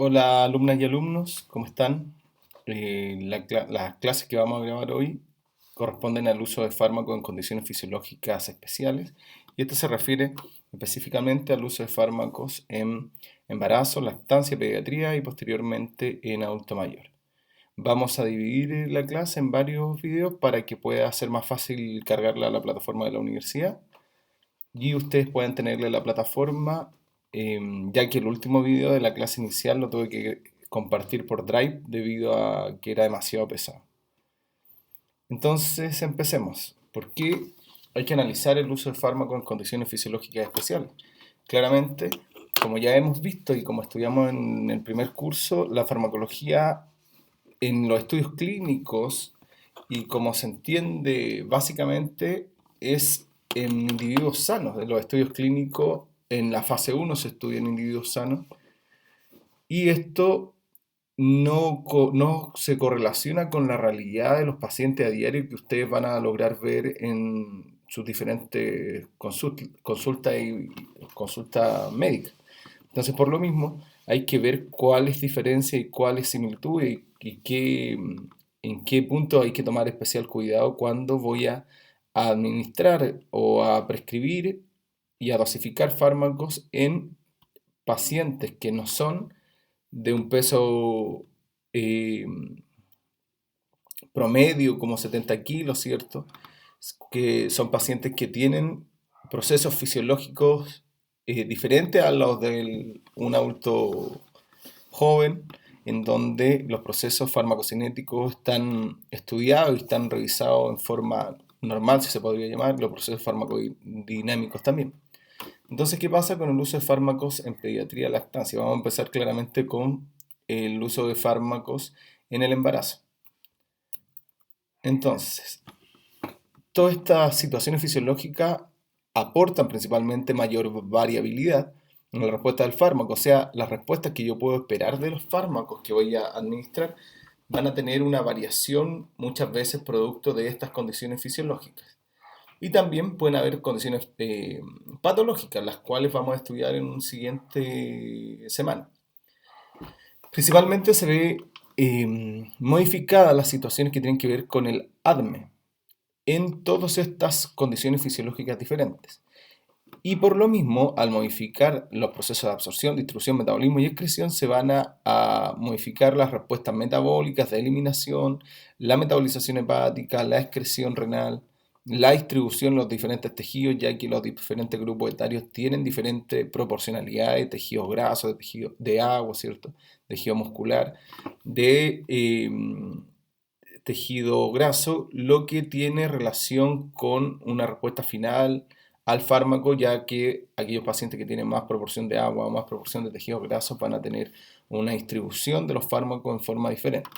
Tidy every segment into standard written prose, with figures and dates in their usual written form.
Hola alumnas y alumnos, ¿cómo están? Las clases que vamos a grabar hoy corresponden al uso de fármacos en condiciones fisiológicas especiales y esto se refiere específicamente al uso de fármacos en embarazo, lactancia, pediatría y posteriormente en adulto mayor. Vamos a dividir la clase en varios videos para que pueda ser más fácil cargarla a la plataforma de la universidad y ustedes pueden tenerle la plataforma, ya que el último video de la clase inicial lo tuve que compartir por Drive debido a que era demasiado pesado. Entonces empecemos. ¿Por qué hay que analizar el uso de fármacos en condiciones fisiológicas especiales? Claramente, como ya hemos visto y como estudiamos en el primer curso, la farmacología en los estudios clínicos y como se entiende básicamente es en individuos sanos. En los estudios clínicos en la fase uno se estudia en individuos sanos y esto no se correlaciona con la realidad de los pacientes a diario que ustedes van a lograr ver en sus diferentes consultas y consultas médicas. Entonces, por lo mismo, hay que ver cuáles diferencias y cuáles similitudes en qué punto hay que tomar especial cuidado cuando voy a administrar o a prescribir y a dosificar fármacos en pacientes que no son de un peso eh, promedio como 70 kilos, ¿cierto? Que son pacientes que tienen procesos fisiológicos diferentes a los de un adulto joven, en donde los procesos farmacocinéticos están estudiados y están revisados en forma normal, si se podría llamar, los procesos farmacodinámicos también. Entonces, ¿qué pasa con el uso de fármacos en pediatría y lactancia? Vamos a empezar claramente con el uso de fármacos en el embarazo. Entonces, todas estas situaciones fisiológicas aportan principalmente mayor variabilidad en la respuesta del fármaco, o sea, las respuestas que yo puedo esperar de los fármacos que voy a administrar van a tener una variación muchas veces producto de estas condiciones fisiológicas. Y también pueden haber condiciones patológicas, las cuales vamos a estudiar en un siguiente semana. Principalmente se ve modificadas las situaciones que tienen que ver con el ADME en todas estas condiciones fisiológicas diferentes. Y por lo mismo, al modificar los procesos de absorción, distribución, metabolismo y excreción, se van a modificar las respuestas metabólicas de eliminación, la metabolización hepática, la excreción renal, la distribución en los diferentes tejidos, ya que los diferentes grupos etarios tienen diferente proporcionalidad de tejidos grasos, de tejido de agua, ¿cierto? Tejido muscular, de tejido graso, lo que tiene relación con una respuesta final al fármaco, ya que aquellos pacientes que tienen más proporción de agua o más proporción de tejidos grasos van a tener una distribución de los fármacos en forma diferente.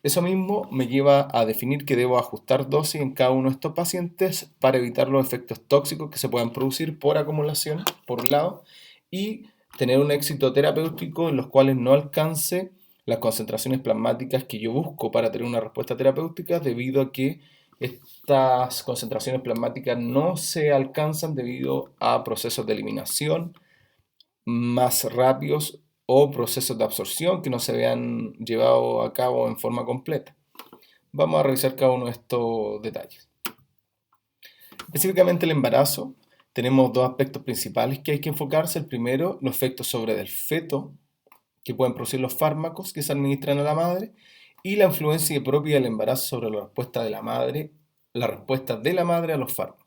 Eso mismo me lleva a definir que debo ajustar dosis en cada uno de estos pacientes para evitar los efectos tóxicos que se puedan producir por acumulación, por un lado, y tener un éxito terapéutico en los cuales no alcance las concentraciones plasmáticas que yo busco para tener una respuesta terapéutica, debido a que estas concentraciones plasmáticas no se alcanzan debido a procesos de eliminación más rápidos o procesos de absorción que no se vean llevado a cabo en forma completa. Vamos a revisar cada uno de estos detalles. Específicamente el embarazo, tenemos dos aspectos principales que hay que enfocarse. El primero, los efectos sobre el feto que pueden producir los fármacos que se administran a la madre, y la influencia propia del embarazo sobre la respuesta de la madre, la respuesta de la madre a los fármacos.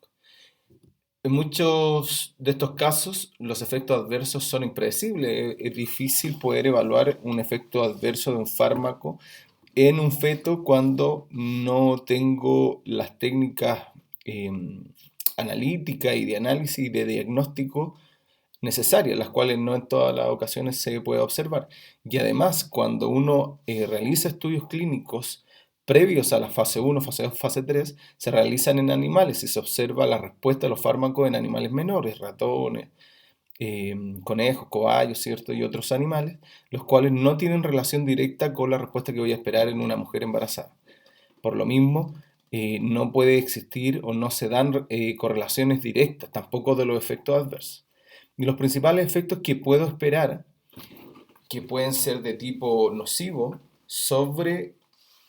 En muchos de estos casos, los efectos adversos son impredecibles. Es difícil poder evaluar un efecto adverso de un fármaco en un feto cuando no tengo las técnicas eh, analíticas y de análisis y de diagnóstico necesarias, las cuales no en todas las ocasiones se puede observar. Y además, cuando uno realiza estudios clínicos previos a la fase uno, fase 2, fase 3, se realizan en animales y se observa la respuesta de los fármacos en animales menores, ratones, conejos, cobayos, ¿cierto? Y otros animales, los cuales no tienen relación directa con la respuesta que voy a esperar en una mujer embarazada. Por lo mismo, no puede existir o no se dan correlaciones directas, tampoco de los efectos adversos. Y los principales efectos que puedo esperar que pueden ser de tipo nocivo sobre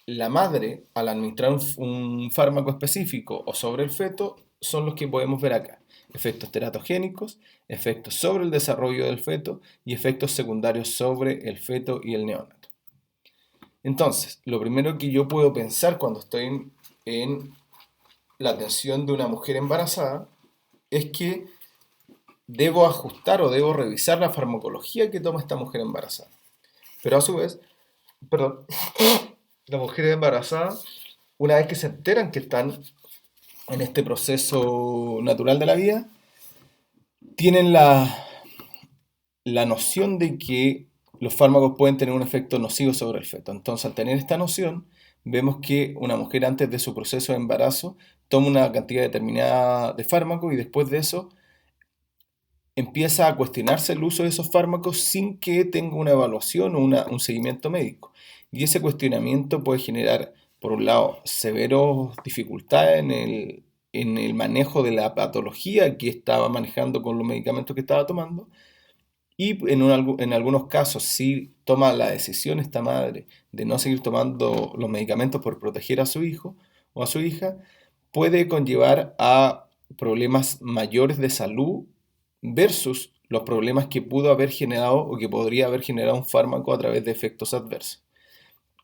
la madre al administrar un fármaco específico o sobre el feto son los que podemos ver acá. Efectos teratogénicos, efectos sobre el desarrollo del feto y efectos secundarios sobre el feto y el neonato. Entonces, lo primero que yo puedo pensar cuando estoy en la atención de una mujer embarazada es que debo ajustar o debo revisar la farmacología que toma esta mujer embarazada. Pero a su vez, perdón, las mujeres embarazadas, una vez que se enteran que están en este proceso natural de la vida, tienen la noción de que los fármacos pueden tener un efecto nocivo sobre el feto. Entonces, al tener esta noción, vemos que una mujer antes de su proceso de embarazo toma una cantidad determinada de fármacos y después de eso empieza a cuestionarse el uso de esos fármacos sin que tenga una evaluación o un seguimiento médico. Y ese cuestionamiento puede generar, por un lado, severas dificultades en el manejo de la patología que estaba manejando con los medicamentos que estaba tomando. Y en algunos casos, si toma la decisión esta madre de no seguir tomando los medicamentos por proteger a su hijo o a su hija, puede conllevar a problemas mayores de salud versus los problemas que pudo haber generado o que podría haber generado un fármaco a través de efectos adversos.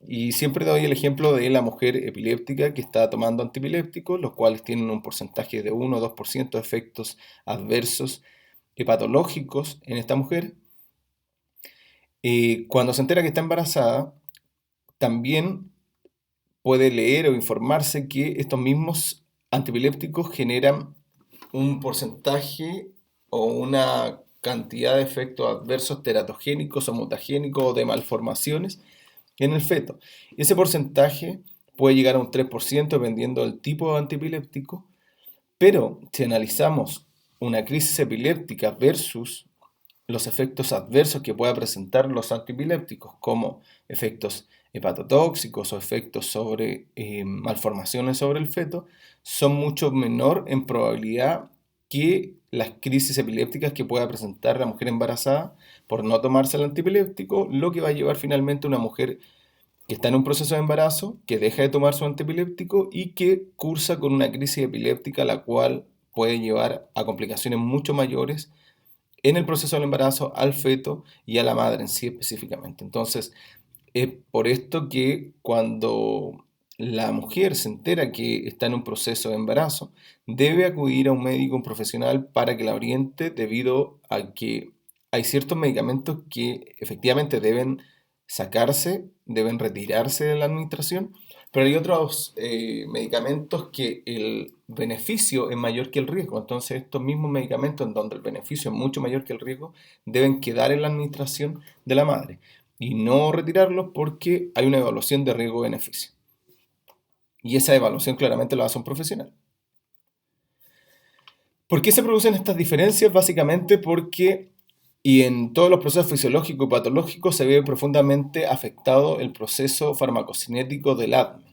Y siempre doy el ejemplo de la mujer epiléptica que está tomando antiepilépticos, los cuales tienen un porcentaje de 1 o 2% de efectos adversos hepatológicos en esta mujer. Cuando se entera que está embarazada, también puede leer o informarse que estos mismos antiepilépticos generan un porcentaje o una cantidad de efectos adversos teratogénicos o mutagénicos o de malformaciones en el feto. Ese porcentaje puede llegar a un 3% dependiendo del tipo de antiepiléptico, pero si analizamos una crisis epiléptica versus los efectos adversos que pueda presentar los antiepilépticos, como efectos hepatotóxicos o efectos sobre malformaciones sobre el feto, son mucho menor en probabilidad que las crisis epilépticas que pueda presentar la mujer embarazada por no tomarse el antiepiléptico, lo que va a llevar finalmente a una mujer que está en un proceso de embarazo, que deja de tomar su antiepiléptico y que cursa con una crisis epiléptica, la cual puede llevar a complicaciones mucho mayores en el proceso del embarazo, al feto y a la madre en sí específicamente. Entonces, es por esto que cuando la mujer se entera que está en un proceso de embarazo, debe acudir a un médico, un profesional, para que la oriente debido a que hay ciertos medicamentos que efectivamente deben sacarse, deben retirarse de la administración, pero hay otros medicamentos que el beneficio es mayor que el riesgo. Entonces, estos mismos medicamentos en donde el beneficio es mucho mayor que el riesgo, deben quedar en la administración de la madre y no retirarlos porque hay una evaluación de riesgo-beneficio. Y esa evaluación claramente la hace un profesional. ¿Por qué se producen estas diferencias? Básicamente porque y en todos los procesos fisiológicos y patológicos se ve profundamente afectado el proceso farmacocinético del ADME,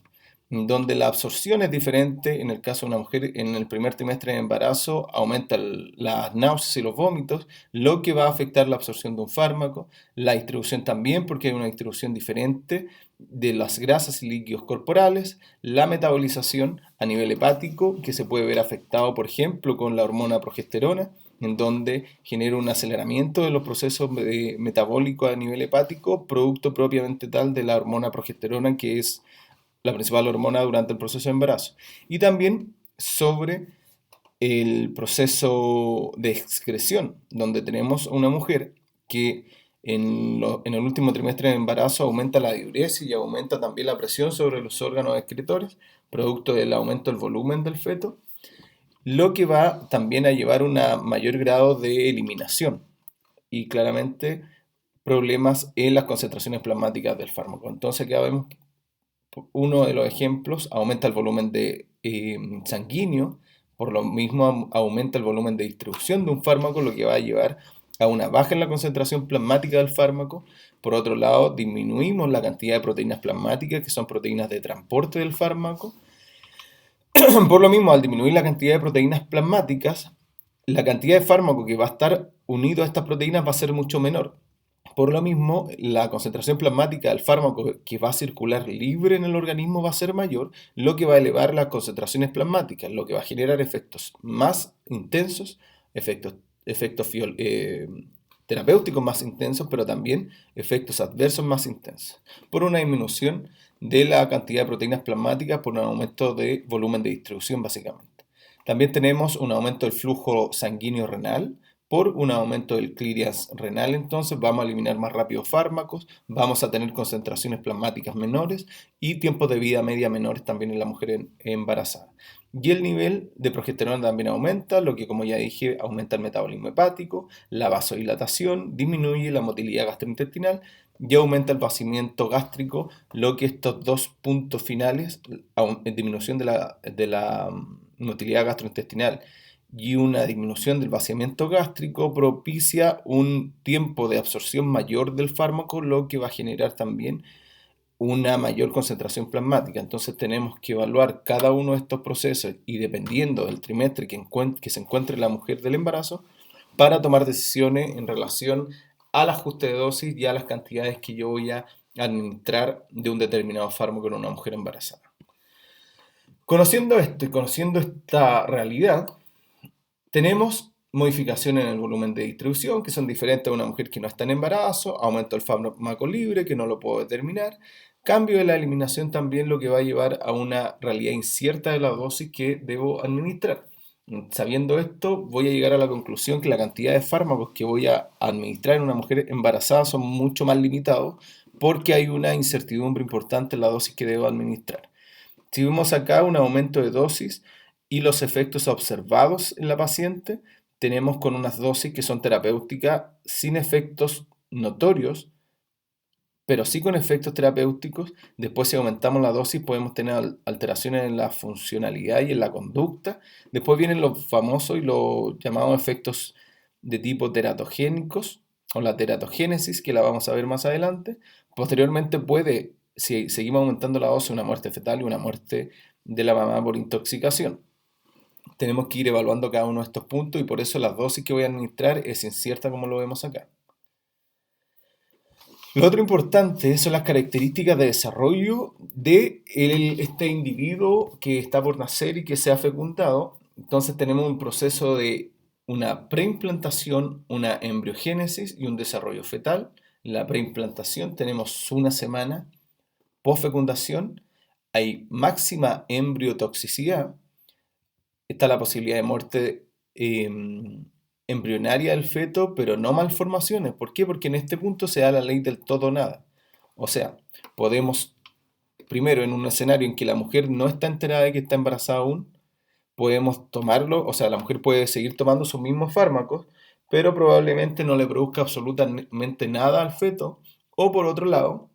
donde la absorción es diferente. En el caso de una mujer en el primer trimestre de embarazo aumenta las náuseas y los vómitos, lo que va a afectar la absorción de un fármaco, la distribución también porque hay una distribución diferente de las grasas y líquidos corporales, la metabolización a nivel hepático que se puede ver afectado por ejemplo con la hormona progesterona, en donde genera un aceleramiento de los procesos metabólicos a nivel hepático, producto propiamente tal de la hormona progesterona, que es la principal hormona durante el proceso de embarazo. Y también sobre el proceso de excreción, donde tenemos una mujer que en el último trimestre de embarazo aumenta la diuresis y aumenta también la presión sobre los órganos excretores, producto del aumento del volumen del feto, lo que va también a llevar a un mayor grado de eliminación y claramente problemas en las concentraciones plasmáticas del fármaco. Entonces acá vemos uno de los ejemplos, aumenta el volumen sanguíneo, por lo mismo aumenta el volumen de distribución de un fármaco, lo que va a llevar a una baja en la concentración plasmática del fármaco. Por otro lado, disminuimos la cantidad de proteínas plasmáticas, que son proteínas de transporte del fármaco. Por lo mismo, al disminuir la cantidad de proteínas plasmáticas, la cantidad de fármaco que va a estar unido a estas proteínas va a ser mucho menor. Por lo mismo, la concentración plasmática del fármaco que va a circular libre en el organismo va a ser mayor, lo que va a elevar las concentraciones plasmáticas, lo que va a generar efectos más intensos, efectos, efectos terapéuticos más intensos, pero también efectos adversos más intensos, por una disminución de la cantidad de proteínas plasmáticas, por un aumento de volumen de distribución básicamente. También tenemos un aumento del flujo sanguíneo renal, por un aumento del clearance renal, entonces vamos a eliminar más rápido fármacos, vamos a tener concentraciones plasmáticas menores y tiempos de vida media menores también en la mujer embarazada. Y el nivel de progesterona también aumenta, lo que como ya dije aumenta el metabolismo hepático, la vasodilatación, disminuye la motilidad gastrointestinal y aumenta el vaciamiento gástrico, lo que estos dos puntos finales, disminución de la motilidad gastrointestinal y una disminución del vaciamiento gástrico, propicia un tiempo de absorción mayor del fármaco, lo que va a generar también una mayor concentración plasmática. Entonces tenemos que evaluar cada uno de estos procesos y dependiendo del trimestre que se encuentre la mujer del embarazo, para tomar decisiones en relación al ajuste de dosis y a las cantidades que yo voy a administrar de un determinado fármaco en una mujer embarazada. Conociendo esto y conociendo esta realidad, tenemos modificaciones en el volumen de distribución que son diferentes a una mujer que no está en embarazo, aumento del fármaco libre que no lo puedo determinar, cambio de la eliminación también, lo que va a llevar a una realidad incierta de la dosis que debo administrar. Sabiendo esto, voy a llegar a la conclusión que la cantidad de fármacos que voy a administrar en una mujer embarazada son mucho más limitados porque hay una incertidumbre importante en la dosis que debo administrar. Si vemos acá un aumento de dosis y los efectos observados en la paciente, tenemos con unas dosis que son terapéuticas sin efectos notorios, pero sí con efectos terapéuticos. Después, si aumentamos la dosis, podemos tener alteraciones en la funcionalidad y en la conducta. Después vienen los famosos y los llamados efectos de tipo teratogénicos o la teratogénesis, que la vamos a ver más adelante. Posteriormente puede, si seguimos aumentando la dosis, una muerte fetal y una muerte de la mamá por intoxicación. Tenemos que ir evaluando cada uno de estos puntos y por eso la dosis que voy a administrar es incierta como lo vemos acá. Lo otro importante son las características de desarrollo de este individuo que está por nacer y que se ha fecundado. Entonces tenemos un proceso de una preimplantación, una embriogénesis y un desarrollo fetal. La preimplantación tenemos una semana, posfecundación hay máxima embriotoxicidad, está la posibilidad de muerte embrionaria del feto, pero no malformaciones. ¿Por qué? Porque en este punto se da la ley del todo o nada. O sea, podemos, primero, en un escenario en que la mujer no está enterada de que está embarazada aún, podemos tomarlo, o sea, la mujer puede seguir tomando sus mismos fármacos, pero probablemente no le produzca absolutamente nada al feto, o por otro lado,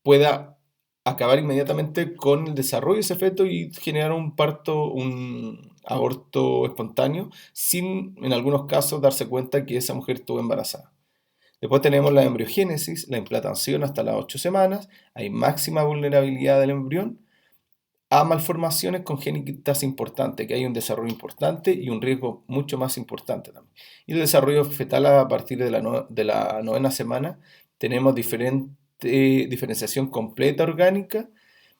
pueda acabar inmediatamente con el desarrollo de ese feto y generar un parto, un aborto espontáneo, sin en algunos casos darse cuenta que esa mujer estuvo embarazada. Después tenemos la embriogénesis, la implantación hasta las 8 semanas, hay máxima vulnerabilidad del embrión a malformaciones congénitas importantes, que hay un desarrollo importante y un riesgo mucho más importante también. Y el desarrollo fetal a partir de la novena semana, tenemos diferenciación completa orgánica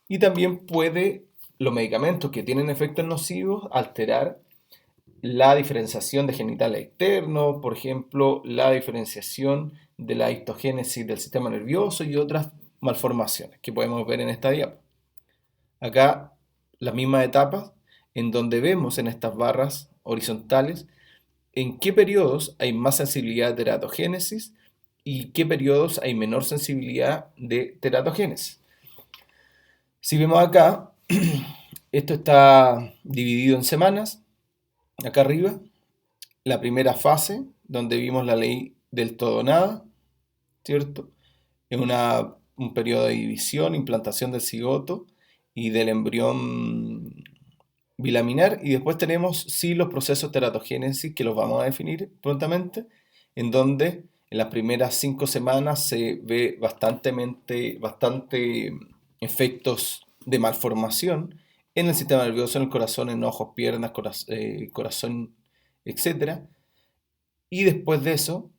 y también puede los medicamentos que tienen efectos nocivos alterar la diferenciación de genitales externos, por ejemplo, la diferenciación de la histogénesis del sistema nervioso y otras malformaciones que podemos ver en esta diapositiva. Acá las mismas etapas en donde vemos en estas barras horizontales en qué periodos hay más sensibilidad de teratogénesis y qué periodos hay menor sensibilidad de teratogénesis. Si vemos acá, esto está dividido en semanas, acá arriba, la primera fase, donde vimos la ley del todo nada, ¿cierto? Es un periodo de división, implantación del cigoto y del embrión bilaminar, y después tenemos sí los procesos teratogénesis que los vamos a definir prontamente, en donde en las primeras 5 semanas se ve bastante efectos de malformación en el sistema nervioso, en el corazón, en ojos, piernas, corazón, etc. Y después de eso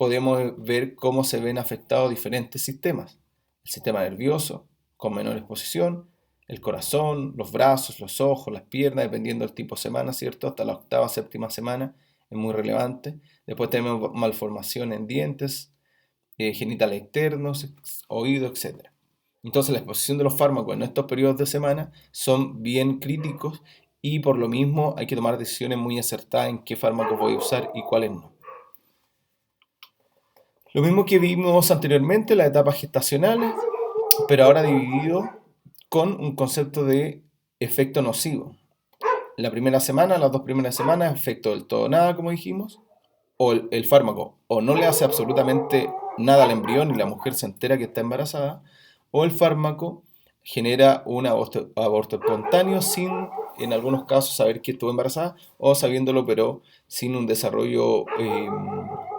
podemos ver cómo se ven afectados diferentes sistemas. El sistema nervioso, con menor exposición, el corazón, los brazos, los ojos, las piernas, dependiendo del tipo de semana, ¿cierto? Hasta la octava, séptima semana es muy relevante. Después tenemos malformación en dientes, genitales externos, oídos, etc. Entonces la exposición de los fármacos en estos periodos de semana son bien críticos y por lo mismo hay que tomar decisiones muy acertadas en qué fármacos voy a usar y cuáles no. Lo mismo que vimos anteriormente, las etapas gestacionales, pero ahora dividido con un concepto de efecto nocivo. La primera semana, las 2 primeras semanas, efecto del todo nada, como dijimos, o el fármaco o no le hace absolutamente nada al embrión y la mujer se entera que está embarazada, o el fármaco genera un aborto espontáneo sin, en algunos casos, saber que estuvo embarazada, o sabiéndolo pero sin un desarrollo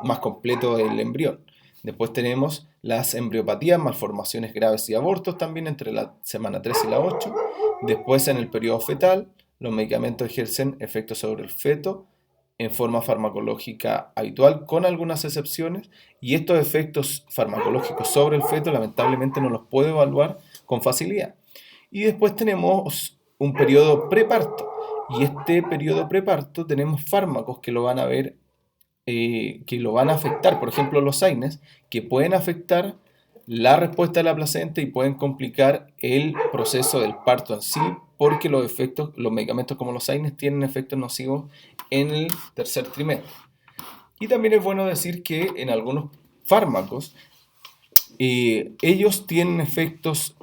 más completo del embrión. Después tenemos las embriopatías, malformaciones graves y abortos también entre la semana 3 y la 8. Después, en el periodo fetal, los medicamentos ejercen efectos sobre el feto en forma farmacológica habitual, con algunas excepciones, y estos efectos farmacológicos sobre el feto lamentablemente no los puedo evaluar con facilidad. Y después tenemos un periodo preparto, y este periodo preparto tenemos fármacos que lo van a ver, que lo van a afectar, por ejemplo los AINES, que pueden afectar la respuesta de la placenta y pueden complicar el proceso del parto en sí, porque los medicamentos como los AINES tienen efectos nocivos en el tercer trimestre. Y también es bueno decir que en algunos fármacos ellos tienen efectos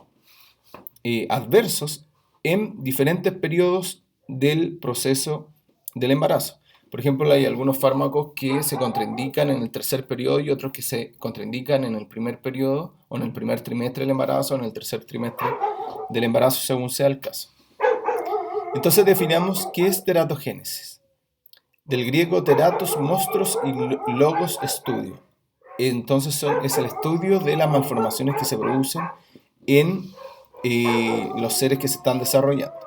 adversos en diferentes periodos del proceso del embarazo. Por ejemplo, hay algunos fármacos que se contraindican en el tercer periodo y otros que se contraindican en el primer periodo o en el primer trimestre del embarazo o en el tercer trimestre del embarazo, según sea el caso. Entonces definamos qué es teratogénesis. Del griego teratos, monstruos, y logos, estudio. Entonces es el estudio de las malformaciones que se producen en los seres que se están desarrollando.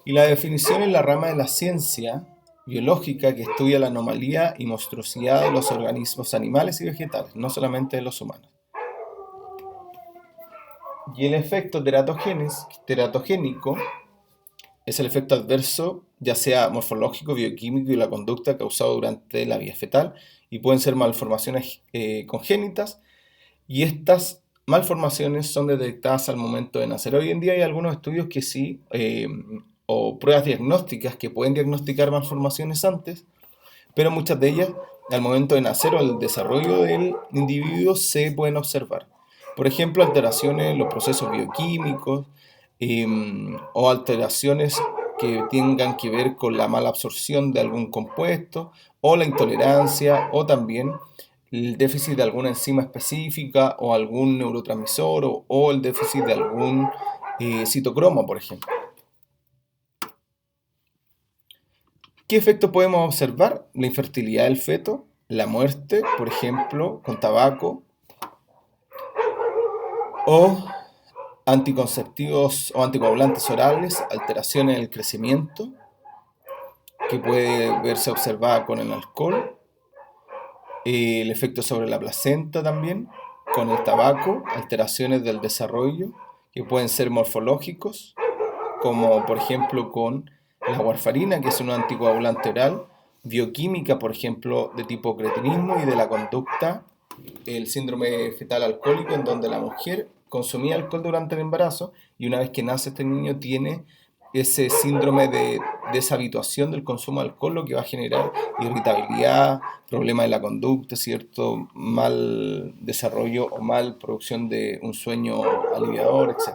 Y la definición es la rama de la ciencia biológica que estudia la anomalía y monstruosidad de los organismos animales y vegetales, no solamente de los humanos. Y el efecto teratogénico es el efecto adverso, ya sea morfológico, bioquímico y la conducta causado durante la vida fetal, y pueden ser malformaciones congénitas, y estas malformaciones son detectadas al momento de nacer. Hoy en día hay algunos estudios que sí, o pruebas diagnósticas que pueden diagnosticar malformaciones antes, pero muchas de ellas al momento de nacer o al desarrollo del individuo se pueden observar. Por ejemplo, alteraciones en los procesos bioquímicos o alteraciones que tengan que ver con la mala absorción de algún compuesto o la intolerancia o también el déficit de alguna enzima específica o algún neurotransmisor o el déficit de algún citocromo, por ejemplo. ¿Qué efectos podemos observar? La infertilidad del feto, la muerte, por ejemplo, con tabaco, o anticonceptivos o anticoagulantes orales, alteraciones en el crecimiento, que puede verse observada con el alcohol, el efecto sobre la placenta también, con el tabaco, alteraciones del desarrollo, que pueden ser morfológicos, como por ejemplo con la warfarina, que es un anticoagulante oral, bioquímica, por ejemplo, de tipo cretinismo y de la conducta, el síndrome fetal alcohólico, en donde la mujer consumía alcohol durante el embarazo y una vez que nace este niño tiene ese síndrome de deshabituación del consumo de alcohol, lo que va a generar irritabilidad, problema de la conducta, cierto mal desarrollo o mal producción de un sueño aliviador, etc.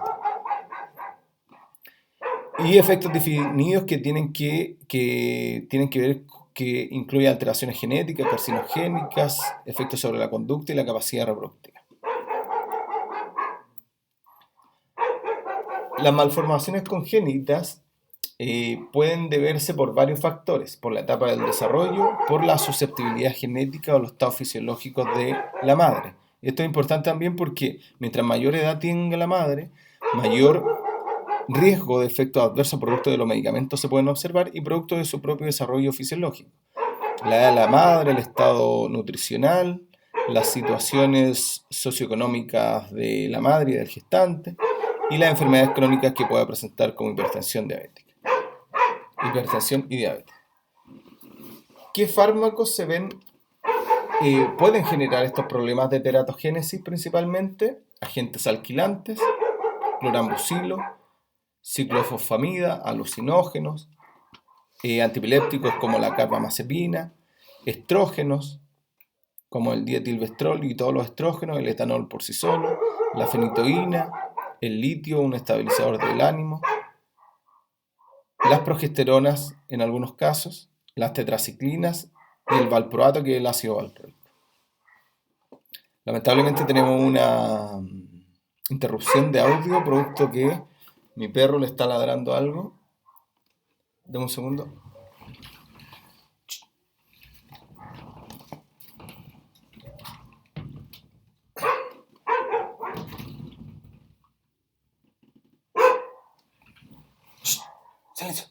Y efectos definidos que tienen que ver, que incluyen alteraciones genéticas, carcinogénicas, efectos sobre la conducta y la capacidad reproductiva. Las malformaciones congénitas pueden deberse por varios factores, por la etapa del desarrollo, por la susceptibilidad genética o los estados fisiológicos de la madre. Esto es importante también porque mientras mayor edad tenga la madre, mayor riesgo de efectos adversos producto de los medicamentos se pueden observar y producto de su propio desarrollo fisiológico. la edad de la madre, el estado nutricional, las situaciones socioeconómicas de la madre y del gestante y las enfermedades crónicas que pueda presentar como hipertensión diabética. Hipertensión y diabetes. ¿Qué fármacos pueden generar estos problemas de teratogénesis principalmente? Agentes alquilantes, clorambucilo, ciclofosfamida, alucinógenos, antipilépticos como la carbamazepina, estrógenos como el dietilvestrol y todos los estrógenos, el etanol por sí solo, la fenitoína, el litio, un estabilizador del ánimo, las progesteronas en algunos casos, las tetraciclinas y el valproato, que es el ácido valproico. Lamentablemente tenemos una interrupción de audio producto que mi perro le está ladrando algo. Deme un segundo. Silencio.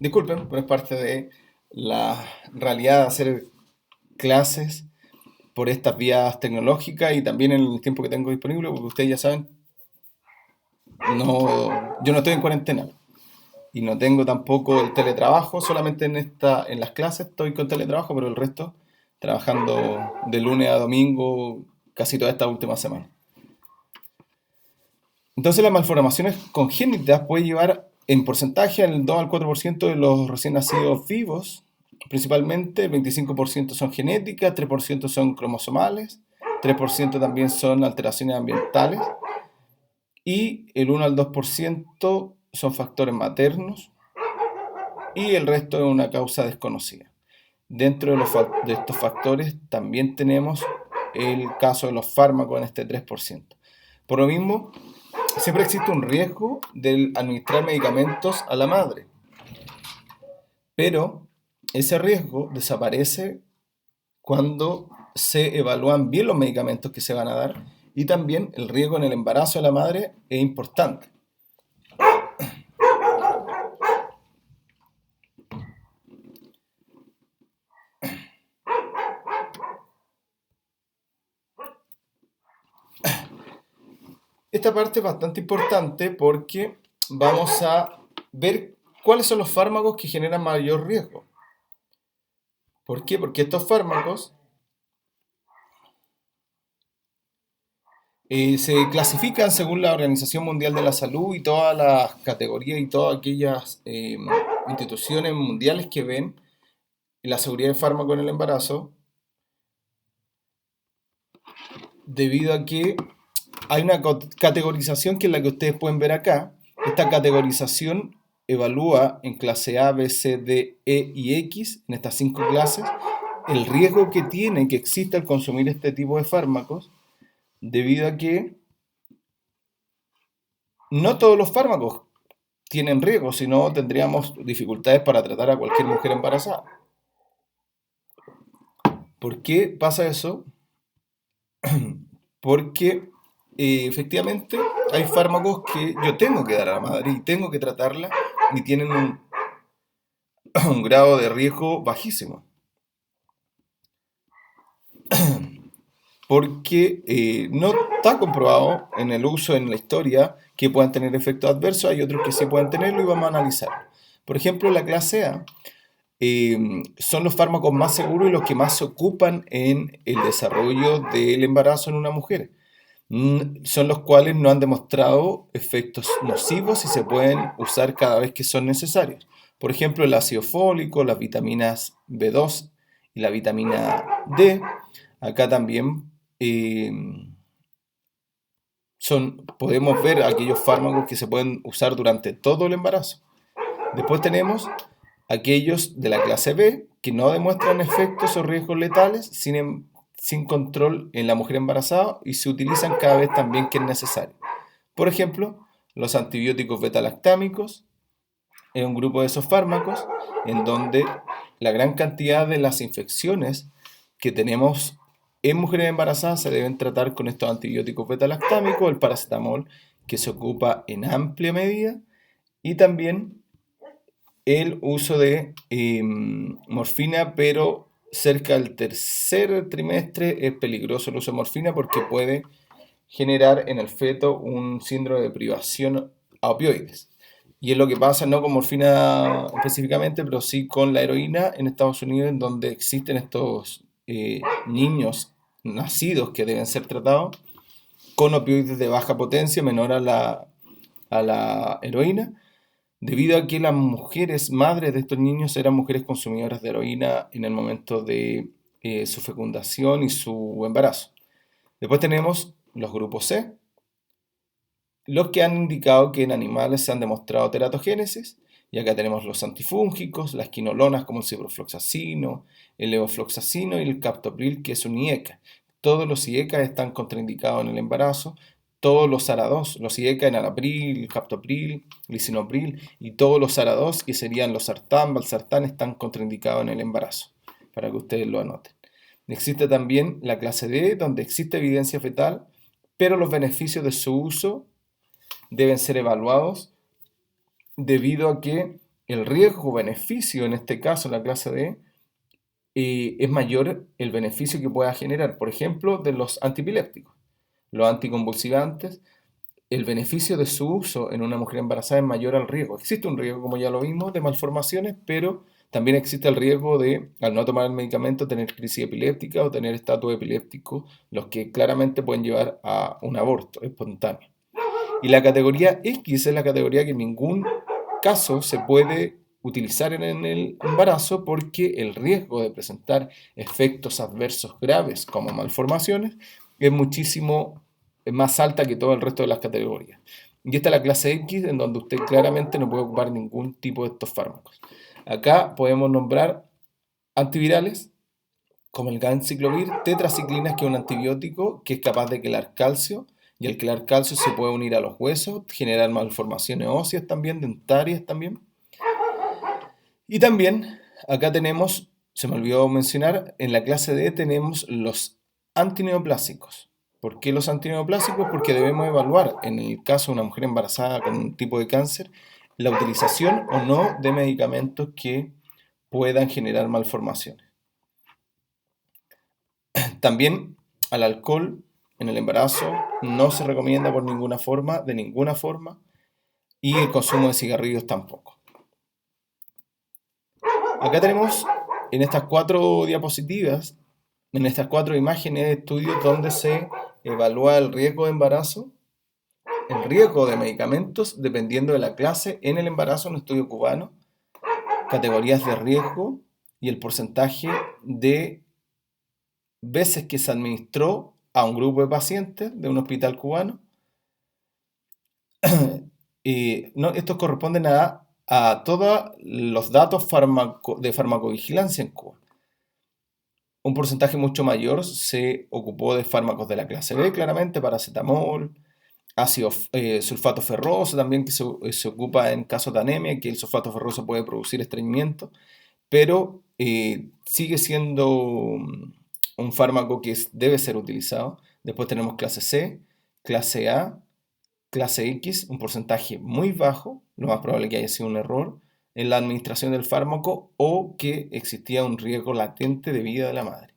Disculpen, pero es parte de la realidad de hacer clases por estas vías tecnológicas y también en el tiempo que tengo disponible, porque ustedes ya saben, yo no estoy en cuarentena y no tengo tampoco el teletrabajo, solamente en las clases estoy con teletrabajo, pero el resto trabajando de lunes a domingo casi toda esta última semana. Entonces las malformaciones congénitas pueden llevar en porcentaje al 2 al 4% de los recién nacidos vivos. Principalmente el 25% son genéticas, 3% son cromosomales, 3% también son alteraciones ambientales y el 1 al 2% son factores maternos y el resto es una causa desconocida. Dentro de estos factores también tenemos el caso de los fármacos en este 3%. Por lo mismo, siempre existe un riesgo de administrar medicamentos a la madre, pero ese riesgo desaparece cuando se evalúan bien los medicamentos que se van a dar y también el riesgo en el embarazo de la madre es importante. Esta parte es bastante importante porque vamos a ver cuáles son los fármacos que generan mayor riesgo. ¿Por qué? Porque estos fármacos se clasifican según la Organización Mundial de la Salud y todas las categorías y todas aquellas instituciones mundiales que ven la seguridad de fármaco en el embarazo, debido a que hay una categorización que es la que ustedes pueden ver acá. Esta categorización evalúa en clase A, B, C, D, E y X, en estas 5 clases, el riesgo que tiene, que existe al consumir este tipo de fármacos, debido a que no todos los fármacos tienen riesgo, si no tendríamos dificultades para tratar a cualquier mujer embarazada. ¿Por qué pasa eso? Porque efectivamente hay fármacos que yo tengo que dar a la madre y tengo que tratarla y tienen un grado de riesgo bajísimo. Porque no está comprobado en el uso, en la historia, que puedan tener efectos adversos. Hay otros que sí pueden tenerlo y vamos a analizarlo. Por ejemplo, la clase A son los fármacos más seguros y los que más se ocupan en el desarrollo del embarazo en una mujer. Son los cuales no han demostrado efectos nocivos y se pueden usar cada vez que son necesarios. Por ejemplo, el ácido fólico, las vitaminas B2 y la vitamina D. Acá también podemos ver aquellos fármacos que se pueden usar durante todo el embarazo. Después tenemos aquellos de la clase B que no demuestran efectos o riesgos letales sin control en la mujer embarazada y se utilizan cada vez también que es necesario. Por ejemplo, los antibióticos beta-lactámicos es un grupo de esos fármacos en donde la gran cantidad de las infecciones que tenemos en mujeres embarazadas se deben tratar con estos antibióticos beta-lactámicos, el paracetamol, que se ocupa en amplia medida, y también el uso de morfina, pero cerca del tercer trimestre es peligroso el uso de morfina porque puede generar en el feto un síndrome de privación a opioides. Y es lo que pasa no con morfina específicamente, pero sí con la heroína en Estados Unidos, en donde existen estos niños nacidos que deben ser tratados con opioides de baja potencia, menor a la heroína, debido a que las mujeres madres de estos niños eran mujeres consumidoras de heroína en el momento de su fecundación y su embarazo. Después tenemos los grupos C, los que han indicado que en animales se han demostrado teratogénesis, y acá tenemos los antifúngicos, las quinolonas como el ciprofloxacino, el levofloxacino y el captopril, que es un IECA. Todos los IECA están contraindicados en el embarazo, todos los ARA2, los IECA, enalapril, captopril, lisinopril, y todos los ARA2, que serían los sartán, valsartán, están contraindicados en el embarazo, para que ustedes lo anoten. Existe también la clase D, donde existe evidencia fetal, pero los beneficios de su uso deben ser evaluados debido a que el riesgo-beneficio, en este caso la clase D, es mayor el beneficio que pueda generar. Por ejemplo, de los antipilépticos, los anticonvulsivantes, el beneficio de su uso en una mujer embarazada es mayor al riesgo. Existe un riesgo, como ya lo vimos, de malformaciones, pero también existe el riesgo de, al no tomar el medicamento, tener crisis epiléptica o tener estatus epiléptico, los que claramente pueden llevar a un aborto espontáneo. Y la categoría X es la categoría que en ningún caso se puede utilizar en el embarazo porque el riesgo de presentar efectos adversos graves como malformaciones es muchísimo más alta que todo el resto de las categorías. Y esta es la clase X, en donde usted claramente no puede ocupar ningún tipo de estos fármacos. Acá podemos nombrar antivirales como el ganciclovir, tetraciclinas, que es un antibiótico que es capaz de quelar calcio, y al quelar calcio se puede unir a los huesos, generar malformaciones óseas también, dentarias también. Y también acá tenemos, se me olvidó mencionar, en la clase D tenemos los antineoplásicos. ¿Por qué los antineoplásicos? Porque debemos evaluar, en el caso de una mujer embarazada con un tipo de cáncer, la utilización o no de medicamentos que puedan generar malformaciones. También al alcohol en el embarazo no se recomienda por ninguna forma, de ninguna forma, y el consumo de cigarrillos tampoco. Acá tenemos en estas 4 diapositivas, en estas 4 imágenes de estudios donde se evalúa el riesgo de embarazo, el riesgo de medicamentos dependiendo de la clase en el embarazo, un estudio cubano, categorías de riesgo y el porcentaje de veces que se administró a un grupo de pacientes de un hospital cubano. Estos corresponden a todos los datos de farmacovigilancia en Cuba. Un porcentaje mucho mayor se ocupó de fármacos de la clase B, claramente, paracetamol, ácido sulfato ferroso también, que se ocupa en casos de anemia, que el sulfato ferroso puede producir estreñimiento, pero sigue siendo un fármaco que debe ser utilizado. Después tenemos clase C, clase A, clase X, un porcentaje muy bajo, lo más probable que haya sido un error en la administración del fármaco o que existía un riesgo latente de vida de la madre.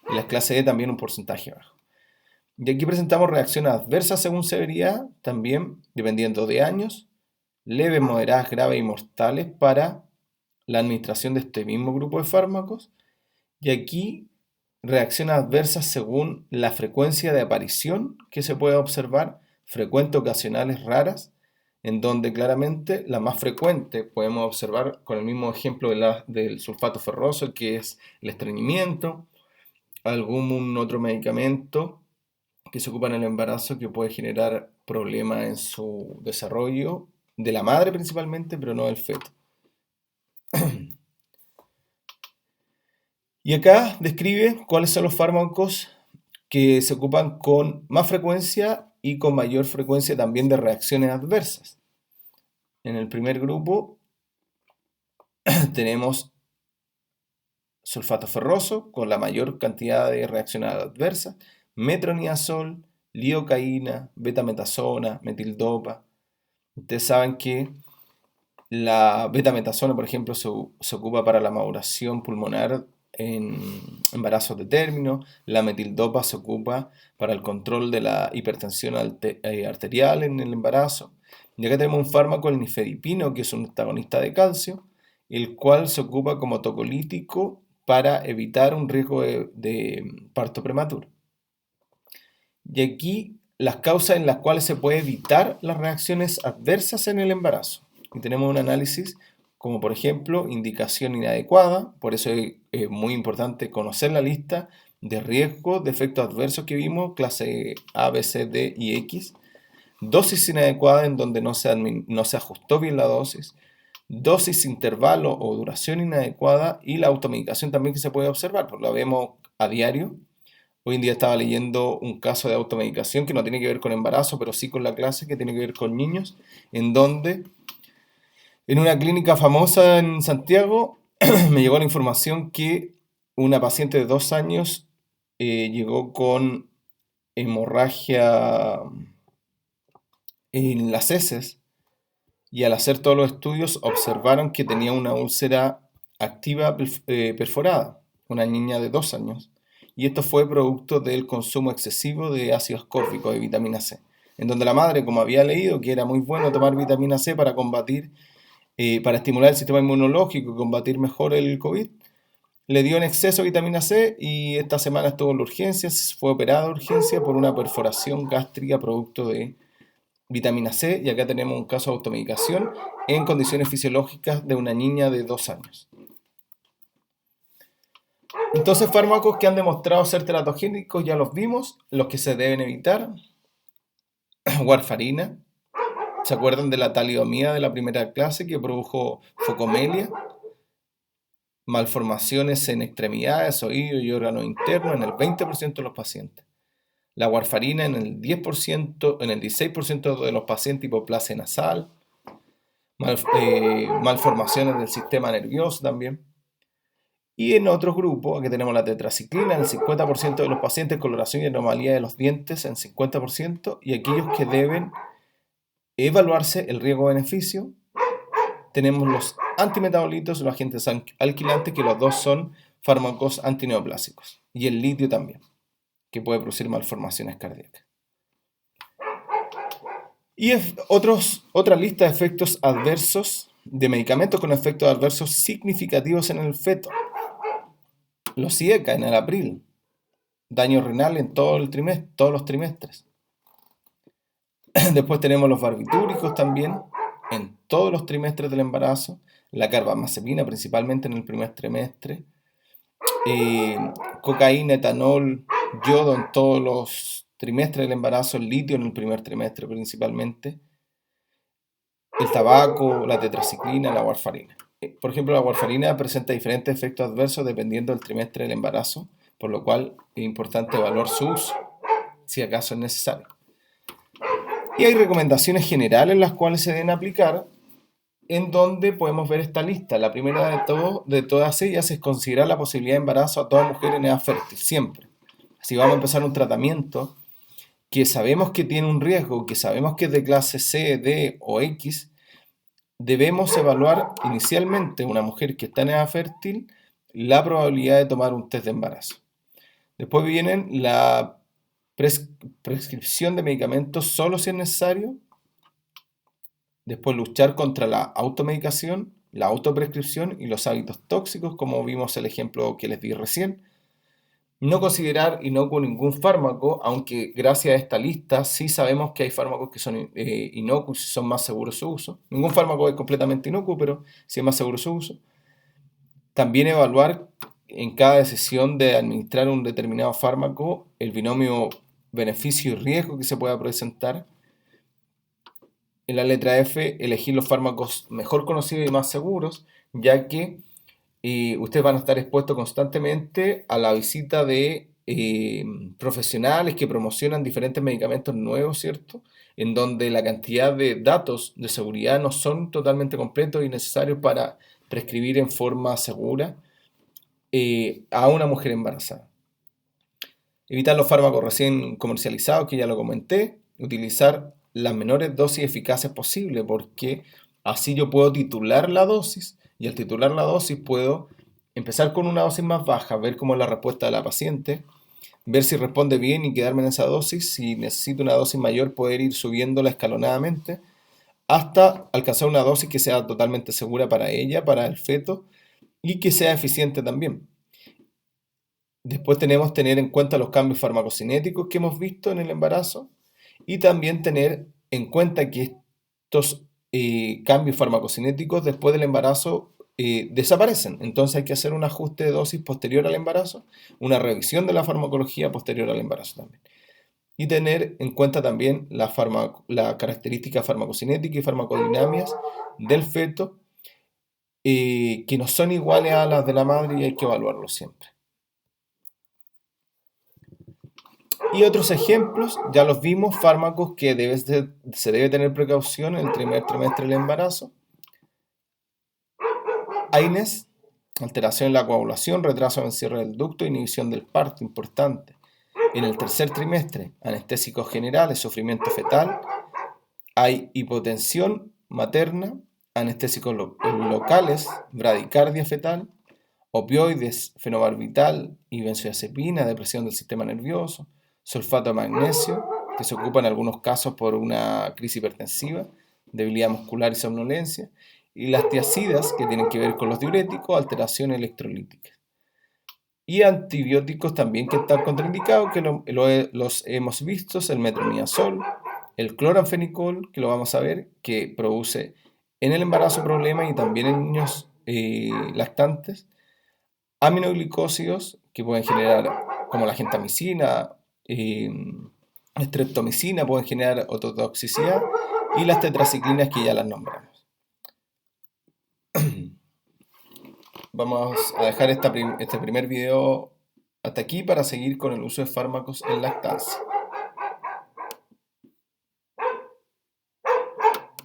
Y la clase D también un porcentaje bajo. Y aquí presentamos reacciones adversas según severidad, también dependiendo de años, leves, moderadas, graves y mortales para la administración de este mismo grupo de fármacos. Y aquí reacciones adversas según la frecuencia de aparición que se puede observar, frecuentes, ocasionales, raras, en donde claramente la más frecuente podemos observar con el mismo ejemplo del sulfato ferroso, que es el estreñimiento, algún otro medicamento que se ocupa en el embarazo que puede generar problemas en su desarrollo, de la madre principalmente, pero no del feto. Y acá describe cuáles son los fármacos que se ocupan con más frecuencia y con mayor frecuencia también de reacciones adversas. En el primer grupo tenemos sulfato ferroso con la mayor cantidad de reacciones adversas, metronidazol, lidocaína, betametasona, metildopa. Ustedes saben que La betametasona, por ejemplo, se ocupa para la maduración pulmonar en embarazos de término. La metildopa se ocupa para el control de la hipertensión arterial en el embarazo. Y acá tenemos un fármaco, el nifedipino, que es un antagonista de calcio, el cual se ocupa como tocolítico para evitar un riesgo de parto prematuro. Y aquí las causas en las cuales se puede evitar las reacciones adversas en el embarazo. Y tenemos un análisis como por ejemplo indicación inadecuada, por eso es muy importante conocer la lista de riesgos de efectos adversos que vimos, clase A, B, C, D y X, dosis inadecuada en donde no se ajustó bien la dosis intervalo o duración inadecuada y la automedicación también que se puede observar, porque lo vemos a diario. Hoy en día estaba leyendo un caso de automedicación que no tiene que ver con embarazo, pero sí con la clase, que tiene que ver con niños, en donde en una clínica famosa en Santiago me llegó la información que una paciente de 2 años llegó con hemorragia en las heces y al hacer todos los estudios observaron que tenía una úlcera activa perforada, una niña de 2 años. Y esto fue producto del consumo excesivo de ácido ascórbico, de vitamina C, en donde la madre, como había leído que era muy bueno tomar vitamina C para combatir, para estimular el sistema inmunológico y combatir mejor el COVID, le dio en exceso vitamina C y esta semana estuvo en la urgencia, fue operada de urgencia por una perforación gástrica producto de vitamina C, y acá tenemos un caso de automedicación en condiciones fisiológicas de una niña de 2 años. Entonces, fármacos que han demostrado ser teratogénicos ya los vimos, los que se deben evitar: warfarina. ¿Se acuerdan de la talidomida de la primera clase que produjo focomelia? Malformaciones en extremidades, oídos y órganos internos en el 20% de los pacientes. La warfarina en el 10%, en el 16% de los pacientes, hipoplasia nasal. Malformaciones del sistema nervioso también. Y en otros grupos, aquí tenemos la tetraciclina en el 50% de los pacientes, coloración y anomalía de los dientes en 50%, y aquellos que deben evaluarse el riesgo-beneficio. Tenemos los antimetabolitos, los agentes alquilantes, que los dos son fármacos antineoplásicos, y el litio también, que puede producir malformaciones cardíacas. Y otra lista de efectos adversos de medicamentos con efectos adversos significativos en el feto. Los IECA en el abril, daño renal en todos los trimestres. Después tenemos los barbitúricos también en todos los trimestres del embarazo, la carbamazepina principalmente en el primer trimestre, cocaína, etanol, yodo en todos los trimestres del embarazo, el litio en el primer trimestre principalmente, el tabaco, la tetraciclina, la warfarina. Por ejemplo, la warfarina presenta diferentes efectos adversos dependiendo del trimestre del embarazo, por lo cual es importante evaluar su uso, si acaso es necesario. Y hay recomendaciones generales las cuales se deben aplicar, en donde podemos ver esta lista. La primera de todas ellas es considerar la posibilidad de embarazo a toda mujer en edad fértil, siempre. Si vamos a empezar un tratamiento que sabemos que tiene un riesgo, que sabemos que es de clase C, D o X, debemos evaluar inicialmente una mujer que está en edad fértil la probabilidad de tomar un test de embarazo. Después vienen la prescripción de medicamentos solo si es necesario. Después luchar contra la automedicación, la autoprescripción y los hábitos tóxicos, como vimos el ejemplo que les di recién. No considerar inocuo ningún fármaco, aunque gracias a esta lista sí sabemos que hay fármacos que son inocuos y son más seguros su uso. Ningún fármaco es completamente inocuo, pero sí es más seguro su uso. También evaluar en cada decisión de administrar un determinado fármaco el binomio beneficio y riesgo que se pueda presentar. En la letra F, elegir los fármacos mejor conocidos y más seguros, ya que ustedes van a estar expuestos constantemente a la visita de profesionales que promocionan diferentes medicamentos nuevos, ¿cierto? En donde la cantidad de datos de seguridad no son totalmente completos y necesarios para prescribir en forma segura a una mujer embarazada. Evitar los fármacos recién comercializados, que ya lo comenté. Utilizar las menores dosis eficaces posibles, porque Así yo puedo titular la dosis y al titular la dosis puedo empezar con una dosis más baja, ver cómo es la respuesta de la paciente, ver si responde bien y quedarme en esa dosis. Si necesito una dosis mayor, poder ir subiéndola escalonadamente hasta alcanzar una dosis que sea totalmente segura para ella, para el feto y que sea eficiente también. Después tenemos tener en cuenta los cambios farmacocinéticos que hemos visto en el embarazo y también tener en cuenta que estos cambios farmacocinéticos después del embarazo desaparecen. Entonces hay que hacer un ajuste de dosis posterior al embarazo, una revisión de la farmacología posterior al embarazo también. Y tener en cuenta también la característica farmacocinética y farmacodinámicas del feto, que no son iguales a las de la madre y hay que evaluarlo siempre. Y otros ejemplos, ya los vimos, fármacos que se debe tener precaución en el primer trimestre del embarazo. AINES, alteración en la coagulación, retraso en el cierre del ducto, inhibición del parto, importante. En el tercer trimestre, anestésicos generales, sufrimiento fetal. Hay hipotensión materna, anestésicos locales, bradicardia fetal, opioides, fenobarbital y benzodiazepina, depresión del sistema nervioso, sulfato de magnesio, que se ocupa en algunos casos por una crisis hipertensiva, debilidad muscular y somnolencia, y las tiazidas, que tienen que ver con los diuréticos, alteraciones electrolíticas. Y antibióticos también que están contraindicados, que los hemos visto, el metronidazol, el cloranfenicol, que lo vamos a ver, que produce en el embarazo problemas y también en niños lactantes, aminoglicósidos que pueden generar, como la gentamicina, streptomicina, pueden generar ototoxicidad, y las tetraciclinas que ya las nombramos. Vamos a dejar este primer video hasta aquí para seguir con el uso de fármacos en lactancia.